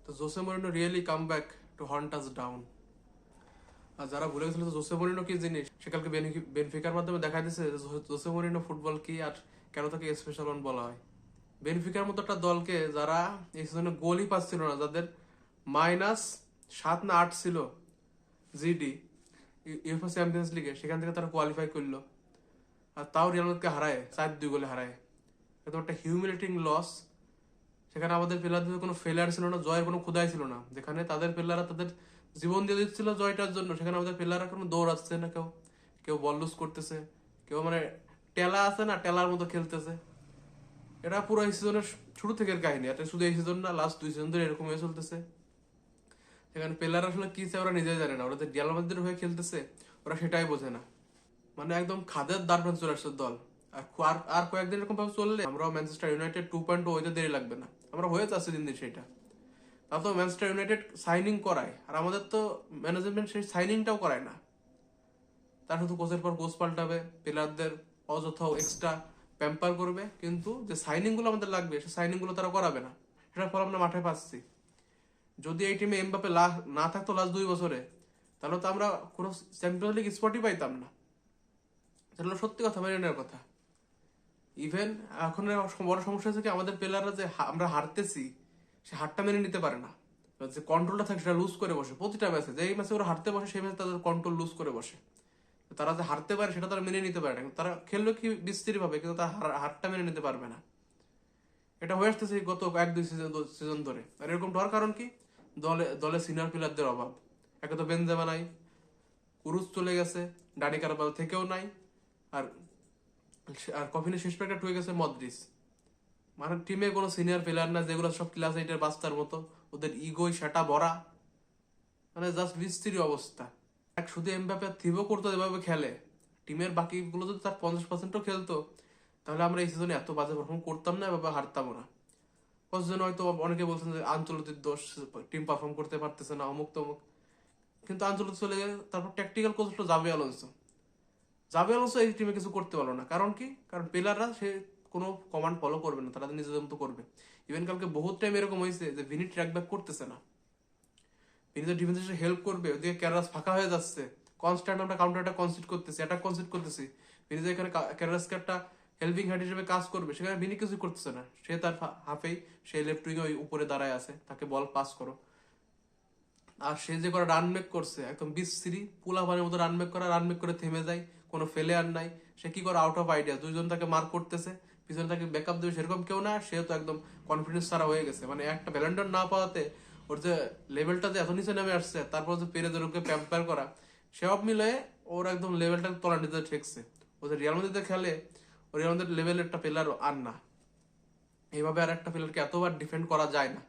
তো Jose Mourinho really come back to haunt us down. আর যারা ভুলে গেছিল জোসে মরিনো কি জিনিস, সে কালকে বেনফিকার মাধ্যমে দেখা দিচ্ছে জোসে মরিনো ফুটবল কি আর কেন তাকে স্পেশাল ওয়ান বলা হয়। বেনফিকার মতো একটা দলকে যারা এই সিজনে গোলই পাচ্ছিল না, যাদের -7 না 8 ছিল জিডি ইউএফএ চ্যাম্পিয়ন্স লিগে, সেখান থেকে তারা কোয়ালিফাই করলো, আর তাও রিয়াল মাদ্রিদকে হারায় 4-2 গোলে হারায়। এটা একটা হিউমিলেটিং লস। সেখানে আমাদের প্লেয়ারদের কোনো ফেলিয়ার ছিল না, জয়ের কোনো ক্ষুদাই ছিল না। যেখানে তাদের প্লেয়াররা তাদের জীবন দিয়ে দিচ্ছিল জয়টার জন্য, সেখানে আমাদের প্লেয়াররা কোনো দৌড়াচ্ছে না, কেউ কেউ বল লুজ করতেছে, কেউ মানে টেলা আছে না টেলার মতো খেলতেছে। এটা পুরো এই সিজনের শুরু থেকে কাহিনী, এটা শুধু এই সিজন না, লাস্ট 2 সিজন ধরে এরকম হয়ে চলতেছে। সেখানে প্লেয়ার আসলে কি চায় ওরা নিজেই জানে না, ওরা যে রিয়াল মাদ্রিদের হয়ে খেলতেছে ওরা সেটাই বোঝে না। মানে একদম খাদের দ্বার প্রান্তে চলে আসছে দল। আর কয়েকদিন এরকম ভাবে চললে আমরাও ম্যানচেস্টার ইউনাইটেড 2.0 হইতে দেরি লাগবে না, আমরা হয়ে যাচ্ছে দিন দিন সেটা। তা তো ম্যানচেস্টার ইউনাইটেড সাইনিং করায়, আর আমাদের তো ম্যানেজমেন্ট সেই সাইনিংটাও করায় না। তার শুধু কোচের পর কোচ পাল্টাবে, প্লেয়ারদের অযথা এক্সট্রা প্যাম্পার করবে, কিন্তু যে সাইনিং গুলো আমাদের লাগবে সেই সাইনিং গুলো তারা করাবে না। সেটার ফল আমরা মাঠে পাচ্ছি। যদি এই টিমে এমবাপে না থাকতো লাস্ট 2 বছরে, তাহলে তো আমরা কোনো চ্যাম্পিয়ন্স লিগ স্পটই পাইতাম না। সেটা সত্যি কথা, মেনে নেওয়ার কথা। ইভেন এখন বড় সমস্যা হচ্ছে কি, আমাদের প্লেয়াররা যে আমরা হারতেছি, সে হারটা মেনে নিতে পারে না। যে কন্ট্রোলটা থাকে সেটা লুজ করে বসে প্রতিটা ম্যাচে, যেই ম্যাচে ওরা হারতে বসে সেই ম্যাচে তাদের কন্ট্রোল লুজ করে বসে। তারা যে হারতে পারে সেটা তারা মেনে নিতে পারে না, তারা খেলবে কি বিস্তৃত ভাবে, কিন্তু তারা হারটা মেনে নিতে পারবে না। এটা হয়ে আসতেছে গত 1-2 সিজন ধরে। আর এরকম হওয়ার কারণ কি, দলে দলে সিনিয়র প্লেয়ারদের অভাব। একে তো বেনজেমা নাই, কুরুজ চলে গেছে, ডানি কারবাল থেকেও নাই, আর আর কফিনের শেষ প্যাকেট হয়ে গেছে মদ্রিস। মানে টিমে কোনো সিনিয়র প্লেয়ার না, যেগুলো সব ক্লাস 8-এর বাচ্চার মতো, ওদের ইগোই সেটা ভরা, মানে জাস্ট বিশ্রী অবস্থা। এক শুধু এমবাপে থিবো করতো এভাবে খেলে, টিমের বাকিগুলো যদি তার 50%ও খেলতো, তাহলে আমরা এই সিজনে এত বাজে পারফর্ম করতাম না, এভাবে হারতামও না। কতজন হয়তো অনেকে বলছেন যে আঞ্চলিক দোষ, টিম পারফর্ম করতে পারতেছে না, অমুক তমুক। কিন্তু আঞ্চলিক চলে গেলে তারপর ট্যাকটিক্যাল কোচ হলো জাবি আলোনসো এই টিমে কিছু করতে পারলো না। কারণ কি, কারণ প্লেয়াররা সে কোনো কমান্ড ফলো করবে না, তারা নিজেদের মতো করবে। ইভেন কালকে বহুত টাইম এরকম হয়েছে যে ভিনি ট্র্যাক ব্যাক করতেছে না, ভিনি তো ডিফেন্সে হেল্প করবে, ওদিকে ক্যারাস ফাঁকা হয়ে যাচ্ছে, কনস্ট্যান্ট আমরা কাউন্টার অ্যাটাক কনসিড করতেছি, অ্যাটাক কনসিড করতেছি। ভিনি যে এখানে ক্যারাসকে একটা হেল্পিং হ্যান্ড হিসেবে কাজ করবে, সেখানে ভিনি কিছু করতেছে না। সে তার হাফেই সে লেফট উইং ওই উপরে দাঁড়ায় আছে, তাকে বল পাস করো। আর সে যে করে রান মেক করছে, একদম বিশ্রী পুলাভানের মতো রান মেক করে থেমে যায়, কোনো ফেলে আর নাই। সে কি করে আউট অফ আইডিয়া, দুইজন তাকে মার্ক করতেছে, পিছনে তাকে ব্যাকআপ দেবে সেরকম কেউ না, সে তো একদম কনফিডেন্স ছাড়া হয়ে গেছে। মানে একটা ব্যালেন্ডর না পাওয়াতে ওর যে লেভেলটা যে এত নিচে নেমে আসছে, তারপর যে পেরেজের ওকে প্যাম্পার করা, সব মিলে ওর একদম লেভেলটা তলা নিতে ঠেকছে। ও যে রিয়াল মাদ্রিদে খেলে, ও রিয়াল মাদ্রিদ লেভেলের একটা প্লেয়ার আর না। এইভাবে আর একটা প্লেয়ারকে এতবার ডিফেন্ড করা যায় না।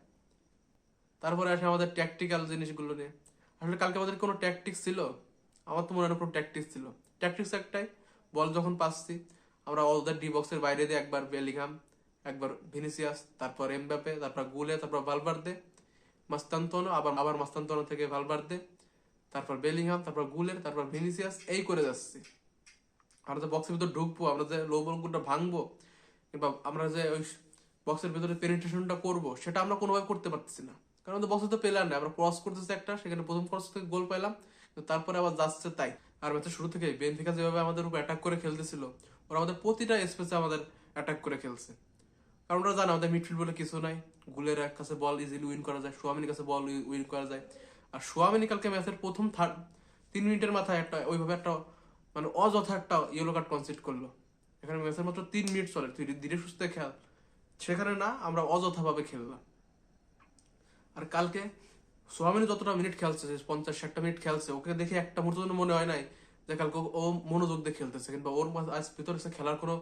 তারপরে আসে আমাদের ট্যাকটিক্যাল জিনিসগুলো নিয়ে। আসলে কালকে আমাদের কোনো ট্যাকটিক্স ছিল? আমার তো মনে হয় কোনো ট্যাকটিক্স ছিল। ট্যাকটিক্স একটাই, বল যখন পাচ্ছি আমরা ওদের ডি বক্সের বাইরে দিয়ে একবার বেলিংহাম, একবার ভিনিসিয়াস, তারপর এমবাপে, তারপর গুলে, তারপর ভালভার্দে, মাস্তান্তনো, আবার আবার মাস্তান্তনো থেকে ভালভার্দে, তারপর বেলিংহাম, তারপর গুলের, তারপর ভিনিসিয়াস, এই করে যাচ্ছি। আমরা যে বক্সের ভিতর ঢুকবো, আমরা যে লো বলগুলো ভাঙবো, কিংবা আমরা যে ওই বক্সের ভিতরে পেনিট্রেশনটা করবো, সেটা আমরা কোনোভাবে করতে পারতেছি না। কারণ আমাদের বক্সে তো পেলাম না, আমরা ক্রস করতেছি একটা, সেখানে প্রথম ক্রস থেকে গোল পাইলাম, কিন্তু তারপরে আবার যাচ্ছে তাই। আর ম্যাচের শুরু থেকে বেনফিকা যেভাবে আমাদের উপর অ্যাটাক করে খেলতেছিল, ওরা আমাদের প্রতিটা স্পেসে আমাদের অ্যাটাক করে খেলছে। কারণ ওরা জানে আমাদের মিডফিল্ড বলে কিছু নাই, গুলের কাছে বল ইজিলি উইন করা যায়, সোয়ামিনির কাছে বল উইন করা যায়। আর সোয়ামিনি কালকে ম্যাচের প্রথম 3 মিনিটের মাথায় একটা ওইভাবে একটা মানে অযথা একটা ইয়েলো কার্ড কনসিড করলো। এখানে ম্যাচের মাত্র 3 মিনিট চলে, তুই ধীরে সুস্থে খেল, সেখানে না আমরা অযথা ভাবে খেললাম। আর কালকে সোয়ামিনি যতটা মিনিট খেলছে, 50-60 মিনিট খেলছে, ওকে দেখে একটা মুহূর্তের জন্য মনে হয় নাই যে কালকে ও মনোযোগ দিয়ে খেলতেছে, কিংবা ওর আজ ভিতরে খেলার কোনো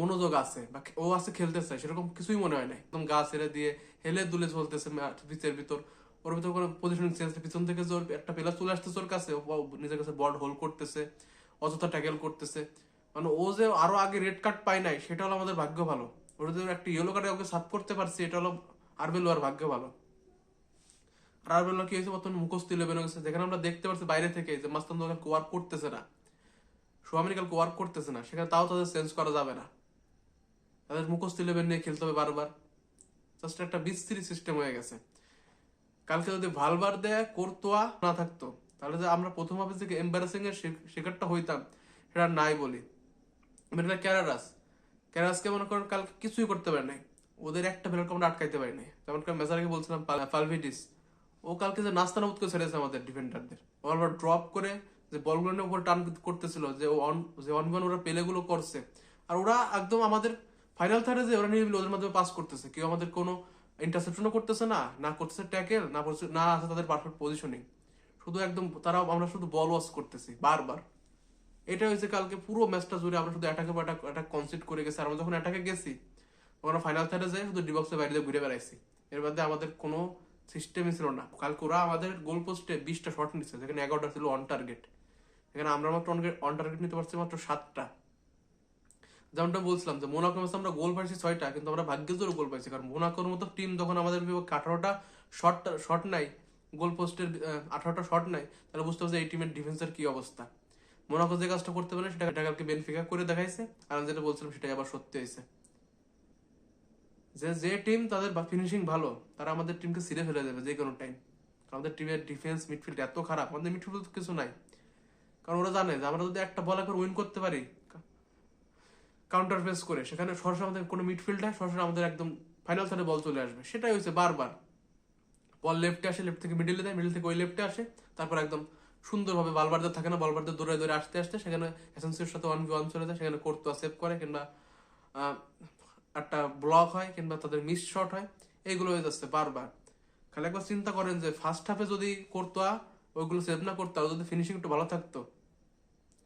মনোযোগ আছে, বা ও আছে খেলতে চায়, সেরকম কিছুই মনে হয় নাই। একদম গা ছেড়ে দিয়ে হেলে দুলে চলতেছে পিচের ভিতর। ওর ভিতর কোনো পজিশনিং চেঞ্জ, পিছন থেকে জোর একটা প্লেয়ার চলে আসতেছে ওর কাছে, ও নিজের কাছে বল হোল্ড করতেছে, অযথা ট্যাকেল করতেছে। মানে ও যে আরো আগে রেড কার্ড পায় নাই, সেটা হলো আমাদের ভাগ্য ভালো। ওর যে একটা ইয়েলো কার্ডে ওকে সাফ করতে পারছি, এটা হলো আরবেলোয়ার ভাগ্য ভালো। আর আরবেলোয়ার কি হয়েছে, বর্তমানে মুখস্থ লেভেল হয়ে গেছে, যেখানে আমরা দেখতে পাচ্ছি বাইরে থেকে যে মাস্তান দোকান ওয়ার্ক করতেছে না, সোয়ামিনি কালকে ওয়ার্ক করতেছে না, সেখানে তাও তাদের চেঞ্জ করা যাবে না, তাদের মুখস্থ লেভেল নিয়ে খেলতে হবে বারবার। জাস্ট একটা বিশ্রী সিস্টেম হয়ে গেছে। কালকে যদি ভালভার্দে কোর্তোয়া না থাকতো, তাহলে যে আমরা প্রথম হাফে থেকে এম্বারাসিং এর শিকারটা হইতাম সেটা নাই বলি। এটা ক্যারাসকে মনে করেন কালকে কিছুই করতে পারে নাই, ওদের একটা প্লেয়ারকে আমরা আটকাইতে পারি নাই। যেমন মেসারকে বলছিলাম পালভিডিস, ও কালকে যে নাস্তা নাবুদ করে ছেড়েছে আমাদের ডিফেন্ডারদের, ওরা ড্রপ করে যে বলগুলোর উপর টান করতেছিল, যে অন ওরা পেলেগুলো করছে, আর ওরা একদম আমাদের ফাইনাল থার্ডে যে ওরা নিয়ে ওদের মাধ্যমে পাস করতেছে, কেউ আমাদের কোনো ইন্টারসেপশনও করতেছে না, না করতেছে ট্যাকেল, না আছে তাদের পারফেক্ট পজিশনিং, শুধু একদম তারা আমরা শুধু বল ওয়াশ করতেছি বারবার। এটা হয়েছে কালকে পুরো ম্যাচটা জুড়ে আমরা শুধু অ্যাটাক কনসিড করে গেছি। আর আমরা যখন অ্যাটাকে গেছি তখন ফাইনাল থার্ডে যাই শুধু ডিবক্সের বাইরে ঘুরে বেড়াইছি, এর মধ্যে আমাদের কোনো সিস্টেমই ছিল না। কালকে ওরা আমাদের গোল পোস্টে 20টা শট নিচ্ছে, যেখানে 11টা ছিল অন টার্গেট, এখানে আমরা মাত্র অন টার্গেট নিতে পারছি মাত্র 7টা। যেমনটা বলছিলাম যে মোনাকোর ম্যাচে আমরা গোল পাইছি 6টা, কিন্তু আমরা ভাগ্যের জোরে গোল পাইছি, কারণ মোনাকোর মতো টিম যখন আমাদের 18টা শট নাই, গোল পোস্টের 18টা শট নাই, তাহলে বুঝতে পারছি এই টিমের ডিফেন্সের কি অবস্থা। মোনাকো যে কাজটা করতে পারে সেটা কালকে বেনফিকা করে দেখাইছে, আর আমি যেটা বলছিলাম সেটাই আবার সত্যি হয়েছে, যে টিম তাদের ফিনিশিং ভালো তারা আমাদের টিমকে ছিঁড়ে ফেলে দেবে যে কোনো টাইম। আমাদের টিমের ডিফেন্স মিডফিল্ড এত খারাপ, আমাদের মিডফিল্ড কিছু নাই, কারণ ওরা জানে যে আমরা যদি একটা বল একবার উইন করতে পারি কাউন্টার প্রেস করে, সেখানে সরাসরি আমাদের কোনো মিডফিল্ড হয়, সরাসরি আমাদের একদম ফাইনাল থার্ডে বল চলে আসবে। সেটাই হয়েছে বারবার, বল লেফটে আসে, লেফট থেকে মিডিলে দেয়, মিডিল থেকে ওই লেফটে আসে, তারপর একদম সুন্দরভাবে বালবার্দের থাকে না, বালবার্দের দৌড়ে দৌড়ে আসতে আসতে সেখানে এসেন্সির সাথে 1v1 চলে যায়, সেখানে কোর্তোয়া সেভ করে, কিংবা একটা ব্লক হয়, কিংবা তাদের মিস শট হয়, এইগুলো হয়ে যাচ্ছে বারবার। খালি একবার চিন্তা করেন যে ফার্স্ট হাফে যদি কোর্তোয়া ওইগুলো সেভ না করতো, আর যদি ফিনিশিং একটু ভালো থাকতো,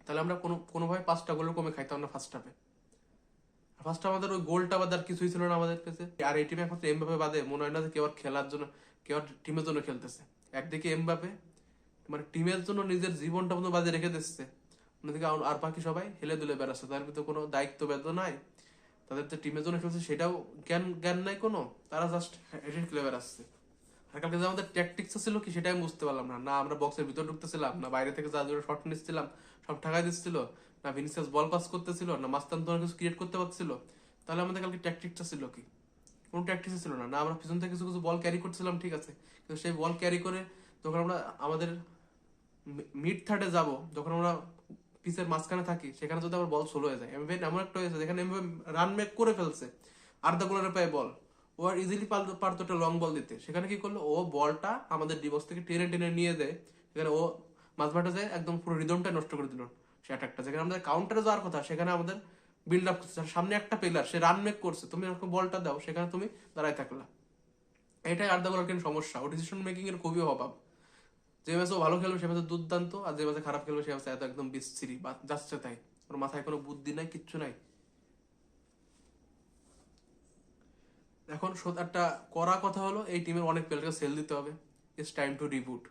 তাহলে আমরা কোনোভাবে 5টা গোলের কমে খাইতাম না ফার্স্ট হাফে। ফার্স্ট আমাদের ওই গোলটা বাদে আর কিছুই ছিল না আমাদের কাছে। আর এই টিমে একমাত্র এমবাপে বাদে মনে হয় না যে কেউ আর খেলার জন্য, কেউ আর টিমের জন্য খেলতেছে। একদিকে এমবাপে মানে টিমের জন্য নিজের জীবনটা মতো বাজে রেখে দিচ্ছে, অন্যদিকে আর বাকি সবাই হেলে দুলে বেড়াচ্ছে, তার ভিতরে কোনো দায়িত্ব বেদ নাই, তাদের যে টিমের জন্য খেলছে সেটাও জ্ঞান নাই কোনো, তারা জাস্ট হেঁটে খেলে বেড়াচ্ছে। আর কালকে যে আমাদের ট্যাকটিক্স ছিল কি সেটাই আমি বুঝতে পারলাম না, না আমরা বক্সের ভিতর ঢুকতেছিলাম, না বাইরে থেকে যা জোরে শট নিচ্ছিলাম সব ঠাকাই দিচ্ছিল, না ভিনিসিয়াস বল পাস করতেছিল, না মাস্তান তোমার কিছু ক্রিয়েট করতে পারছিল। তাহলে আমাদের কালকে ট্যাকটিক্সটা ছিল কি? কোনো ট্যাকটিক্স ছিল না, না আমরা পিছন থেকে কিছু কিছু বল ক্যারি করছিলাম ঠিক আছে, কিন্তু সেই বল ক্যারি করে যখন আমরা আমাদের মিড থার্ডে যাব, যখন আমরা পিচের মাঝখানে থাকি, সেখানে যদি আমার বল স্লো হয়ে যায়, এমবাপে এমন একটা হয়েছে যেখানে এমবাপে রান মেক করে ফেলছে, আর্ধা গোলের পায়ে বল, ও আর ইজিলি পারতো একটা লং বল দিতে, সেখানে কি করলো, ও বলটা আমাদের ডিবক্স থেকে টেনে টেনে নিয়ে যায়, সেখানে ও মাঝমাঠে যায় একদম পুরো রিদমটা নষ্ট করে দিল। সে অ্যাটাকটা যেখানে আমাদের কাউন্টারে যাওয়ার কথা, সেখানে আমাদের বিল্ড আপ করছে, সামনে একটা প্লেয়ার সে রান মেক করছে, তুমি বলটা দাও, সেখানে তুমি দাঁড়ায় থাকলা। এটাই আর্ধা গোলের কিন্তু সমস্যা, ও ডিসিশন মেকিং এর খুবই অভাব। যে ম্যাচে ভালো খেলবে সে ম্যাচে দুর্দান্ত, আর যে ম্যাচে খারাপ খেলবে সে ম্যাচে এত একদম বিচ্ছিরি বা যাচ্ছে তাই, ওর মাথায় কোনো বুদ্ধি নাই, কিচ্ছু নাই। এখন একটা করা কথা হলো, এই টিমের অনেক প্লেয়ারকে সেল দিতে হবে, ইটস টাইম টু রিবুট।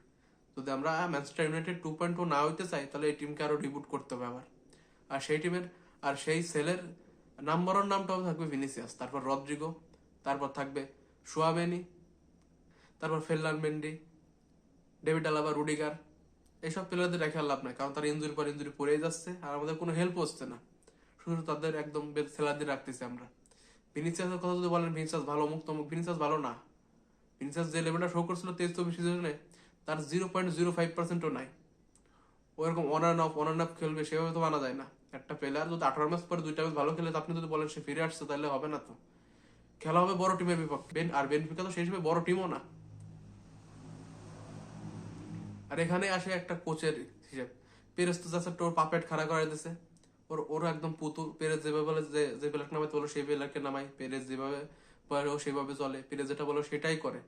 যদি আমরা ম্যানচেস্টার ইউনাইটেড 2.0 না হইতে চাই, তাহলে এই টিমকে আরো রিবুট করতে হবে আবার। আর সেই টিমের আর সেই সেলের নাম্বার ওয়ান নামটাও থাকবে ভিনিসিয়াস, তারপর রদ্রিগো, তারপর থাকবে সোয়ামেনি, তারপর ফেরলান্ড মেন্ডি, ডেভিড আলাবা, রুডিগার। এইসব প্লেয়ারদের রেখে লাভ নাই, কারণ তারা ইঞ্জুরি পর ইঞ্জুরি পড়েই যাচ্ছে, আর আমাদের কোনো হেল্প হচ্ছে না, শুধু তাদের একদম সেলার রাখতেছি আমরা। ভিনিসিয়াসের কথা যদি বলেন, ভিনিসিয়াস ভালো, মুখ তমুক, ভিনিসিয়াস ভালো না। ভিনিসিয়াস যে লেভেলটা শো করছিল 23-24 সিজনে, তার 0.05%ও নাই। ওরকম অন অ্যান্ড অফ খেলবে সেভাবে তো মানা যায় না। একটা প্লেয়ার যদি 18 ম্যাচ পরে 2টা ম্যাচ ভালো খেলে, আপনি যদি বলেন সে ফিরে আসছে, তাহলে হবে না তো। খেলা হবে বড় টিমের বিপক্ষে, আর বেনফিকা তো সেই হিসেবে বড় টিমও না। আর এখানে আসে একটা কোচের হিসেব, পেরেস তো যাচ্ছে ওর পাপেট খাড়া করে দিছে, ওর একদম পুতুল। পেরেজ যেভাবে বলে, যে প্লেয়ার নামাই তোলো সেই প্লেয়ারকে নামাই, পেরেজ যেভাবে বলে ও সেভাবে চলে, পেরেজ যেটা বলে সেটাই করে।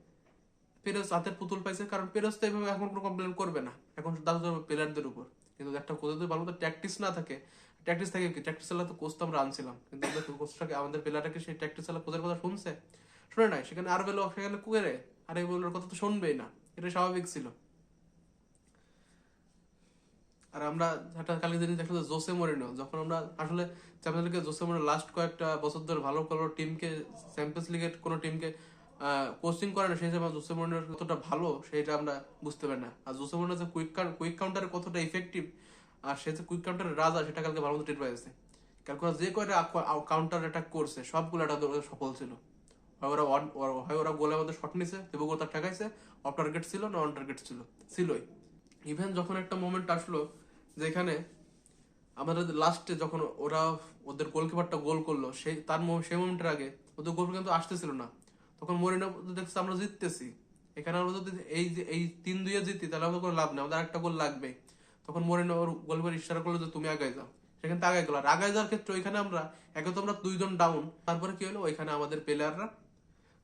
পেরেজ হাতের পুতুল পাইছে, কারণ পেরেজ তো এইভাবে এখন কোনো কমপ্লেন করবে না, এখন দাদু প্লেয়ারদের উপর। কিন্তু একটা কোচ যদি ভালো মতো প্র্যাকটিস না থাকে, প্র্যাকটিস থাকে কি, প্র্যাকটিস চালা তো কোচ তো আমরা আনছিলাম, কিন্তু আমাদের কোচটাকে, আমাদের প্লেয়ারটাকে সেই প্র্যাকটিস চালা কোচের কথা শুনছে? শুনে নাই, সেখানে আর বেলো সেখানে কুয়েরে, আর এই বলার কথা তো শুনবেই না, এটা স্বাভাবিক ছিল। আর আমরা একটা কালকে জিনিস দেখলাম, জোসে মরিনো যখন আমরা আসলে চ্যাম্পিয়ন্স লিগে, জোসে মরিনো লাস্ট কয়েকটা বছর ধরে ভালো কোনো টিমকে, চ্যাম্পিয়ন্স লিগের কোনো টিমকে কোচিং করে না, সেই হিসেবে জোসে মরিনোর কতটা ভালো সেটা আমরা বুঝতে পারি না। আর জোসে মরিনো যে কুইক কাউন্টারে কতটা ইফেক্টিভ, আর সে যে কুইক কাউন্টারের রাজা, সেটা কালকে ভালো মতো টের পাইছে। কালকে যে কয়টা কাউন্টার অ্যাটাক করছে সবগুলো একটা সফল ছিল, হয় ওরা গোলের মধ্যে শট নিছে, দেবগো তার ঠেকাইছে, অফ টার্গেট ছিল না অন টার্গেট ছিলই। ইভেন যখন একটা মোমেন্ট আসলো যেখানে আমাদের লাস্টে যখন ওরা ওদের গোলকিপারটা গোল করলো, সেই মোমেন্টের আগে ওদের গোল কিন্তু আসতেছিল না, তখন মরিনো দেখছে আমরা জিততেছি, এখানে আমরা যদি এই 3-2 জিতি তাহলে আমাদের কোনো লাভ নেই, আমাদের একটা গোল লাগবে। তখন মরিনো ওর গোলকিপার ইশারা করলো যে তুমি আগায় যাও, সেখান থেকে আগায় গেল। আর আগায় যাওয়ার ক্ষেত্রে ওইখানে আমরা একে তো আমরা 2 জন ডাউন, তারপরে কি হলো ওইখানে আমাদের প্লেয়াররা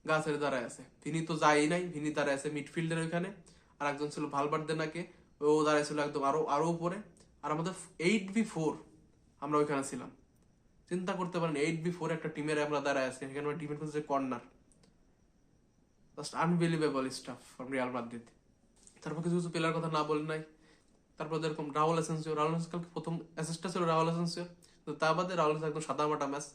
গাছের দাঁড়ায় আছে, ভিনি তো যাই নাই, ভিনি দাঁড়ায় আছে মিডফিল্ডের ওইখানে, আর একজন ছিল ভালভার্দে নাকি, ও দাঁড়ায় ছিল একদম আরো আরো উপরে। আর আমাদের 8v4 আমরা ওইখানে ছিলাম। চিন্তা করতে পারেন 8v4 একটা টিমের আমরা দাঁড়ায় আছি, এখানে আমরা ডিফেন্ড করছি corner. Just unbelievable staff from Real Madrid. তারপর কিছু কিছু প্লেয়ার কথা না বলে নাই। তারপর যেরকম রাউল এসেন্সিও কালকে প্রথম অ্যাসিস্টটা ছিল রাউল এসেন্সিও, তো তা বাদে রাউল একদম সাদা মাটা ম্যাচ।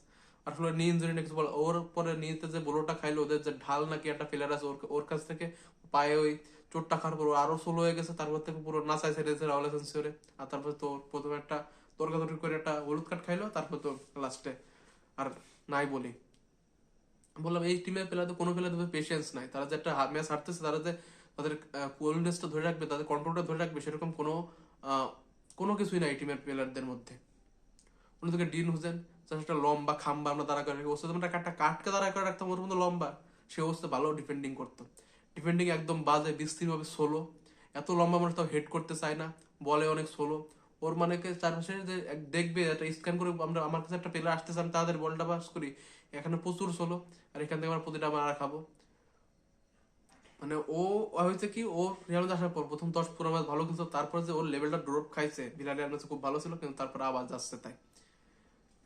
আসলে নি ইঞ্জুরি না কিছু বলে, ওর পরে নিতে যে বোলোটা খাইলো, ওদের যে ঢাল নাকি একটা প্লেয়ার আছে ওর কাছ থেকে পায়ে ওই চোটটা খাওয়ার পর আরো স্লো হয়ে গেছে, তারপর থেকে পুরো নাচাই ছেড়েছে রাউল এসেন্সিওরে। আর তারপর তো প্রথমে একটা তর্কাতর্কি করে একটা হলুদ কার্ড খাইলো, তারপর তো লাস্টে আর নাই বলি। বললাম এই টিমের প্লেয়ারদের কোনো প্লেয়ারদের পেশেন্স নাই, তারা যে একটা ম্যাচ হারতেছে, তারা যে তাদের কোলনেসটা ধরে রাখবে, তাদের কন্ট্রোলটা ধরে রাখবে, সেরকম কোনো কিছুই নাই টিমের প্লেয়ারদের মধ্যে। অন্যদিকে ডিন হুসেন একটা লম্বা খাম্বা আমরা দাঁড়া করে রাখি, ওর সাথে একটা কাঠকে দাঁড়া করে রাখতাম ওর মতো লম্বা, সে অবস্থা ভালো ডিফেন্ডিং করতো। ডিফেন্ডিং একদম বাজে, বিস্তৃতভাবে সোলো, এত লম্বা মানুষ তাও হেড করতে চায় না, বলে অনেক সোলো। ওর মানে চারপাশে যে দেখবে একটা স্ক্যান করে, আমার কাছে একটা প্লেয়ার আসতেছে, আমি তাদের বলটা পাস করি, এখানে প্রচুর সোলো, আর এখান থেকে আমরা প্রতিটা মারা খাবো। মানে ও হয়েছে কি, ও রিয়াল মাদ্রিদ আসার পর প্রথম 10-15 ম্যাচ ভালো খেলছে, তারপর যে ওর লেভেলটা ড্রপ খাইছে, ভিলারিয়াল ম্যাচে খুব ভালো ছিল কিন্তু তারপর আবার যাচ্ছে তাই।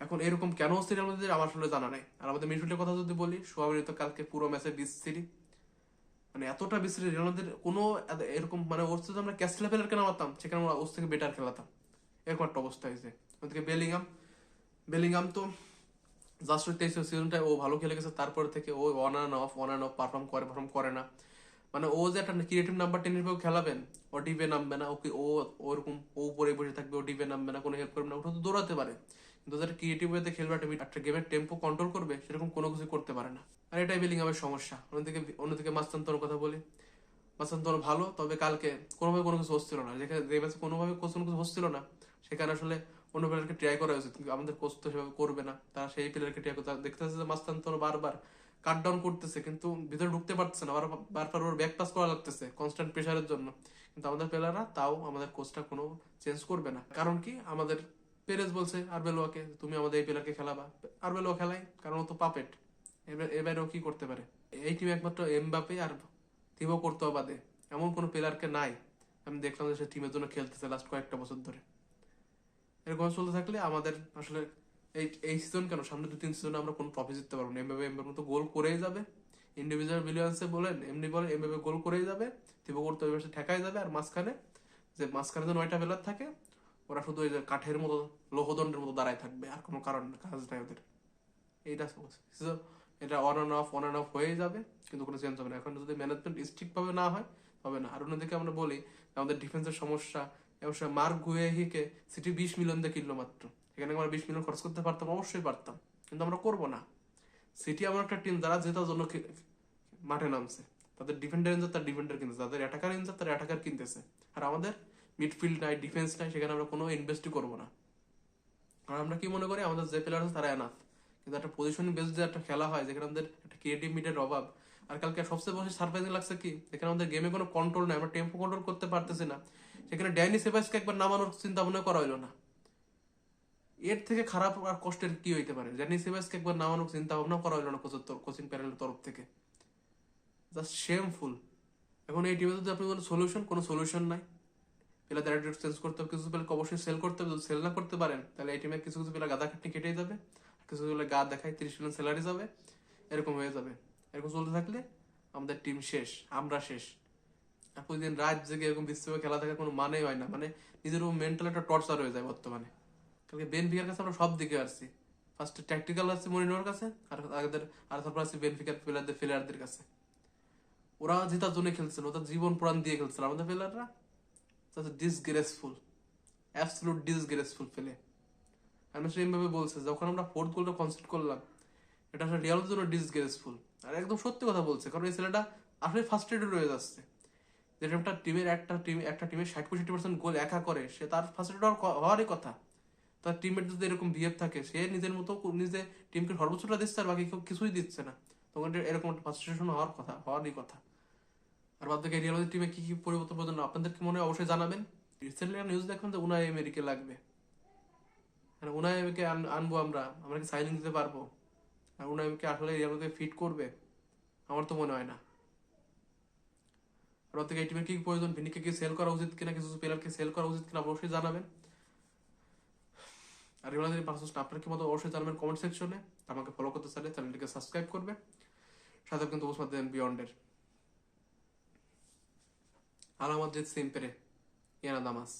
এখন এরকম কেন হচ্ছে রিয়াল মাদ্রিদের আমার আসলে জানা নাই। আর আমাদের মিডফিল্ডের কথা যদি বলি, সোয়ামিনি তো কালকে পুরো ম্যাচে বিশ্রী, মানে এতটা বিশ্রী রিয়াল মাদ্রিদ কোনো এরকম, মানে ওর সাথে আমরা ক্যাস্টেলা প্লেয়ারকে নামাতাম, সেখানে আমরা ওর থেকে বেটার খেলাতাম, এরকম একটা অবস্থা হয়েছে। ওদিকে বেলিংহাম তো জাস্ট 23 সিজনটায় ও ভালো খেলে গেছে, তারপর থেকে ও অন অ্যান্ড অফ পারফর্ম করে না। মানে ও যে একটা ক্রিয়েটিভ নাম্বার 10 হিসেবে খেলাবেন, ও ডিপে নামবে না, ওকে ওরকম ও উপরে বসে থাকবে, ও ডিপে নামবে না, কোনো হেল্প করবে না, ওটা তো দৌড়াতে পারে, কিন্তু যারা ক্রিয়েটিভ ওয়েতে খেলবে, একটা গেমের টেম্পো কন্ট্রোল করবে, সেরকম কোনো কিছু করতে পারে না। আর এটাই বেলিংহামের সমস্যা। অন্যদিকে মাস্তান্তর কথা বলি, মাস্তান্তর ভালো, তবে কালকে কোনোভাবে কোনো কিছু হচ্ছিল না, যেখানে যে ম্যাচে কোনোভাবে কোনো কিছু হচ্ছিল না, সেখানে আসলে অন্য প্লেয়ারকে ট্রাই করা উচিত, কিন্তু আমাদের কোচ তো সেভাবে করবে না, তারা সেই প্লেয়ারকে ট্রাই করতে দেখতেছে যে মাস্তান্তর বারবার কাট ডাউন করতেছে, কিন্তু ভিতরে ঢুকতে পারতেছে না, বারবার ওর ব্যাক পাস করা লাগতেছে কনস্ট্যান্ট প্রেশারের জন্য। কিন্তু আমাদের প্লেয়াররা তাও, আমাদের কোচটা কোনো চেঞ্জ করবে না, কারণ কি আমাদের পেরেজ বলছে আরবেলোয়াকে তুমি আমাদের এই প্লেয়ারকে খেলাবা, আরবেলোয়া খেলাই, কারণ ও তো পাপেট, এবারে ও কি করতে পারে। এই টিমে একমাত্র এমবাপে আর থিবো কর্তোয়া বাদে এমন কোনো প্লেয়ারকে নাই আমি দেখলাম যে সে টিমের জন্য খেলতেছে লাস্ট কয়েকটা বছর ধরে। এরকম চলতে থাকলে আমাদের আসলে এই সিজন কেন, সামনে 2-3 সিজনে আমরা কোনো ট্রফি জিততে পারবো না। এমবাপে মতো গোল করেই যাবে, ইন্ডিভিজুয়াল ব্রিলিয়ান্সে বলেন এমনি বলেন, এমবাপে গোল করেই যাবে, থিবো কর্তোয়া এবার ঠেকাই যাবে, আর মাঝখানে যে 9টা প্লেয়ার থাকে, ওরা শুধু ওই যে কাঠের মতো, লৌহদণ্ডের মতো দাঁড়ায় থাকবে, আর কোনো কাজ নাই ওদের। এইটা সমস্যা, এটা অন অ্যান্ড অফ হয়ে যাবে, কিন্তু কোনো চেঞ্জ হবে না। এখন যদি ম্যানেজমেন্ট স্ট্রিক্ট ভাবে না হয়, হবে না। আর অন্যদিকে আমরা বলি আমাদের ডিফেন্সের সমস্যা, মার্ক গুয়েহিকে সিটি 20 মিলিয়ন দিয়ে কিনলো মাত্র, এখানে আমরা 20 মিলিয়ন খরচ করতে পারতাম, অবশ্যই পারতাম, কিন্তু আমরা করবো না। সিটি এমন একটা টিম যারা জেতার জন্য মাঠে নামছে, তাদের ডিফেন্ডার ইনজার তার ডিফেন্ডার কিনতেছে, তাদের অ্যাটাকার ইনজার তার অ্যাটাকার কিনতেছে, আর আমাদের মিডফিল্ড নাই, ডিফেন্স নাই, সেখানে আমরা কোনো ইনভেস্টই করবো না। আর আমরা কি মনে করি আমাদের যে প্লেয়ার আছে তারা এনাফ, কিন্তু একটা পজিশন বেস যে একটা খেলা হয়, যেখানে আমাদের একটা ক্রিয়েটিভ মিডের অভাব। আর কালকে সবচেয়ে বেশি সারপ্রাইজিং লাগছে কি, যেখানে আমাদের গেমে কোনো কন্ট্রোল নাই, আমরা টেম্পো কন্ট্রোল করতে পারতেছি না, সেখানে ড্যানি সেবাসকে একবার নামানোর চিন্তা ভাবনা করা হইলো না। এর থেকে খারাপ আর কষ্টের কি হইতে পারে, ড্যানি সেবাসকে একবার নামানোর চিন্তা ভাবনা করা হইলো না কোচিং প্যানেলের তরফ থেকে, জাস্ট শেমফুল। এখন এই টিমে যদি আপনি কোনো সলিউশন নাই, প্লেয়ারদের অ্যাটিটিউড চেঞ্জ করতে হবে, কিছু প্লেয়ারকে অবশ্যই সেল করতে হবে, যদি সেল না করতে পারেন তাহলে এই টিমে কিছু কিছু প্লেয়ার গাদা খাটনি কেটেই যাবে, কিছু প্লেয়ার গা দেখায় 30 মিলিয়ন স্যালারি যাবে, এরকম হয়ে যাবে। এরকম চলতে থাকলে আমাদের টিম শেষ, আমরা শেষ। আর প্রতিদিন রাত জেগে এরকম বিশ্বকাপে খেলা থাকার কোনো মানেই হয় না, মানে নিজের মেন্টাল একটা টর্চার হয়ে যায় বর্তমানে। কালকে বেনফিকার কাছে আমরা সব দিকে আসছি, ফার্স্টে ট্যাকটিক্যাল আসছি মরিনোর কাছে, আর তারপর আসছি বেনফিকার প্লেয়ারদের কাছে। ওরা জেতার জন্য খেলছিল, ওদের জীবন প্রাণ দিয়ে খেলছিল, আমাদের প্লেয়াররা ডিসগ্রেসফুল, অ্যাবসলুট ডিসগ্রেসফুল ফেলে। আমি এইভাবে বলছে যখন আমরা ফোর্থ গোলটা কনসিড করলাম, এটা আসলে রিয়ালের জন্য ডিসগ্রেসফুল। আর একদম সত্যি কথা বলছে, কারণ এই ছেলেটা আসলে ফার্স্ট্রেটেড হয়ে যাচ্ছে। যে একটা টিমের একটা টিমের 60-65% গোল একা করে, সে তার ফার্স্ট্রেটেড হওয়ারই কথা। তার টিমমেট যদি এরকম বিহেভ থাকে, সে নিজের মতো নিজে টিমকে সর্বোচ্চটা দিচ্ছে আর বাকি কেউ কিছুই দিচ্ছে না, তখন এরকম একটা ফার্স্ট্রেশন হওয়ারই কথা। আর বাদ থেকে রিয়াল টিমে কি কি পরিবর্তন প্রয়োজন আপনাদের কি মনে হয় অবশ্যই জানাবেন। রিসেন্টলি নিউজ দেখলাম যে উনাই এমেরিকে লাগবে, মানে উনাই এমকে আনবো আমরা কি সাইনিং দিতে পারবো? আর উনাই এমকে আসলে রিয়াল ফিট করবে? আমার তো মনে হয় না। আর বাদ থেকে এই টিমের কি কি প্রয়োজন, ভিনিকে কি সেল করা উচিত কিনা, কিছু প্লেয়ারকে সেল করা উচিত কিনা অবশ্যই জানাবেন। আর রিয়াল পারসোস আপনার কি মতো অবশ্যই জানাবেন কমেন্ট সেকশনে। আমাকে ফলো করতে চাইলে চ্যানেলটিকে সাবস্ক্রাইব করবে, সাথে কিন্তু ওসমান দেন বিয়ন্ডের আলামত সিম্পেরে ইয়ানা দামাস।